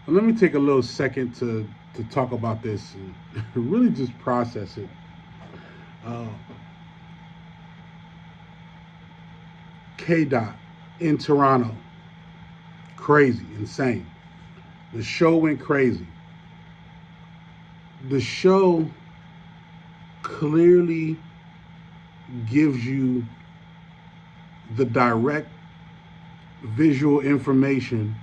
Let me take a little second to talk about this and really just process it. Uh, K Dot in Toronto, crazy, insane. The show went crazy. The show clearly gives you the direct visual information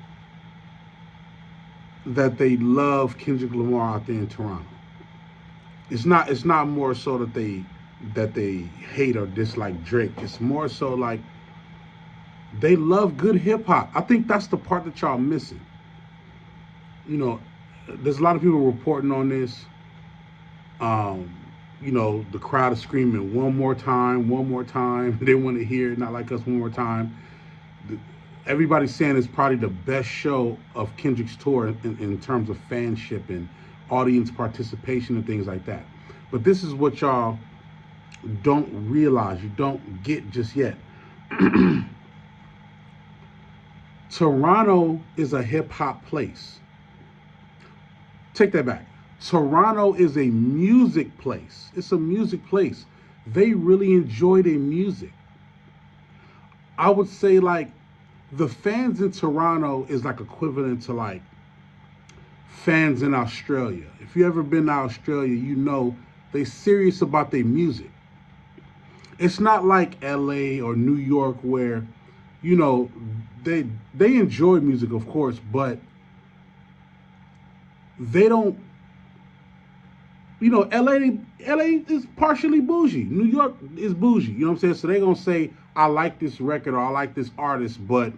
that they love Kendrick Lamar out there in Toronto. It's not more so that they hate or dislike Drake. It's more so like they love good hip hop. I think that's the part that y'all missing. You know, there's a lot of people reporting on this. Um, the crowd is screaming one more time, one more time. They want to hear it, not like us, one more time. Everybody's saying it's probably the best show of Kendrick's tour in terms of fanship and audience participation and things like that. But this is what y'all don't realize, you don't get just yet. Toronto is a hip hop place. Take that back. Toronto is a music place. It's a music place. They really enjoy their music. I would say like the fans in Toronto is like equivalent to like fans in Australia. If you ever been to Australia, you know they serious about their music. It's not like LA or New York where, you know, they enjoy music, of course, but they don't. LA is partially bougie. New York is bougie. You know what I'm saying? So they gonna say, I like this record or I like this artist, but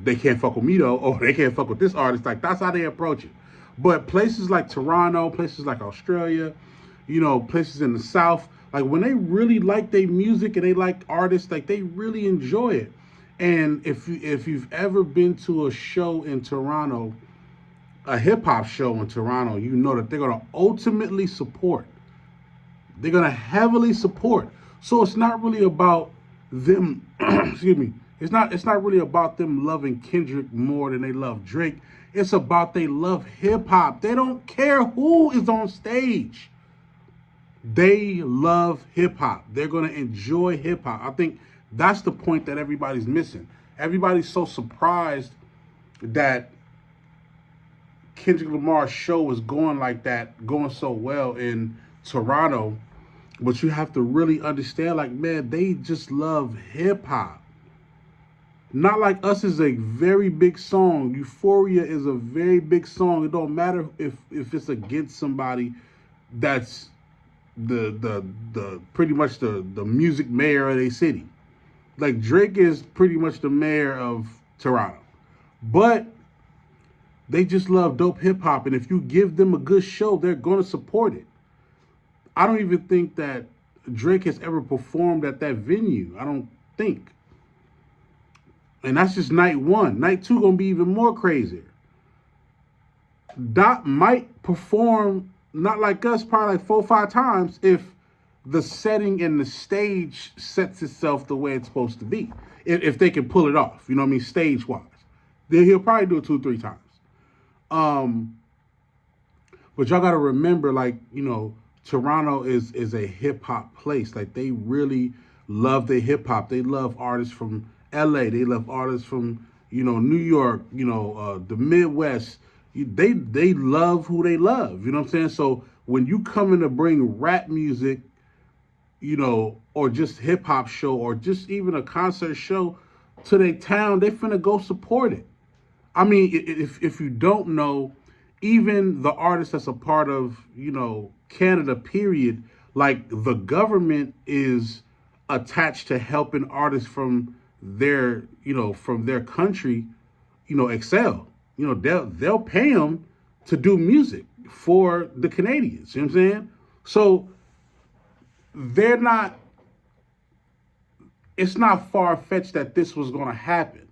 they can't fuck with me though, or they can't fuck with this artist. Like that's how they approach it. But places like Toronto, places like Australia, places in the South, like when they really like their music and they like artists, like they really enjoy it. And if you've ever been to a show in Toronto, a hip hop show in Toronto, you know that they're gonna ultimately support. They're gonna heavily support. So it's not really about them. Excuse me. It's not really about them loving Kendrick more than they love Drake. It's about they love hip hop. They don't care who is on stage. They love hip hop. They're gonna enjoy hip hop. I think that's the point that everybody's missing. Everybody's so surprised that Kendrick Lamar's show is going like that, going so well in Toronto. But you have to really understand, like, man, they just love hip hop. Not Like Us is a very big song. Euphoria is a very big song. It don't matter if it's against somebody that's the pretty much the music mayor of a city. Like Drake is pretty much the mayor of Toronto. But they just love dope hip hop, and if you give them a good show, they're gonna support it. I don't even think that Drake has ever performed at that venue. I don't think. And that's just night one. Night two gonna be even more crazier. Dot might perform Not Like Us probably like 4 or 5 times if the setting and the stage sets itself the way it's supposed to be. If they can pull it off, you know what I mean, stage wise. Then he'll probably do it 2 or 3 times. Um, but y'all gotta remember, like, Toronto is a hip hop place. Like they really love their hip hop. They love artists from LA. They love artists from New York. The Midwest. They love who they love. You know what I'm saying? So when you come in to bring rap music, or just hip hop show, or just even a concert show to their town, they finna go support it. I mean, if you don't know, even the artist that's a part of, Canada, period, like the government is attached to helping artists from their country, excel. They'll pay them to do music for the Canadians. You know what I'm saying? So they're not. It's not far fetched that this was going to happen.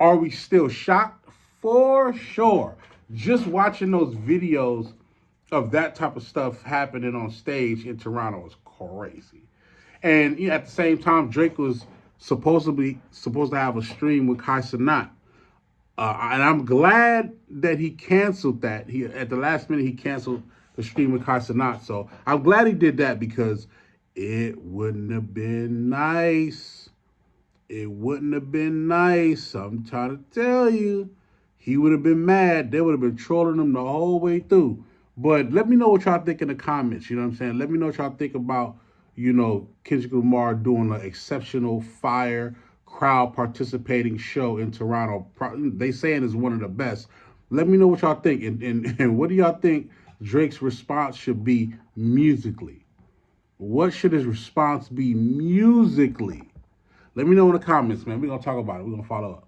Are we still shocked? For sure. Just watching those videos of that type of stuff happening on stage in Toronto is crazy. And at the same time, Drake was supposed to have a stream with Kai Cenat. And I'm glad that he canceled that. He at the last minute he canceled the stream with Kai Cenat. So I'm glad he did that because it wouldn't have been nice. It wouldn't have been nice. I'm trying to tell you. He would have been mad. They would have been trolling him the whole way through. But let me know what y'all think in the comments. You know what I'm saying? Let me know what y'all think about, Kendrick Lamar doing an exceptional fire crowd participating show in Toronto. They saying is one of the best. Let me know what y'all think. And what do y'all think Drake's response should be musically? What should his response be musically? Let me know in the comments, man. We're going to talk about it. We're going to follow up.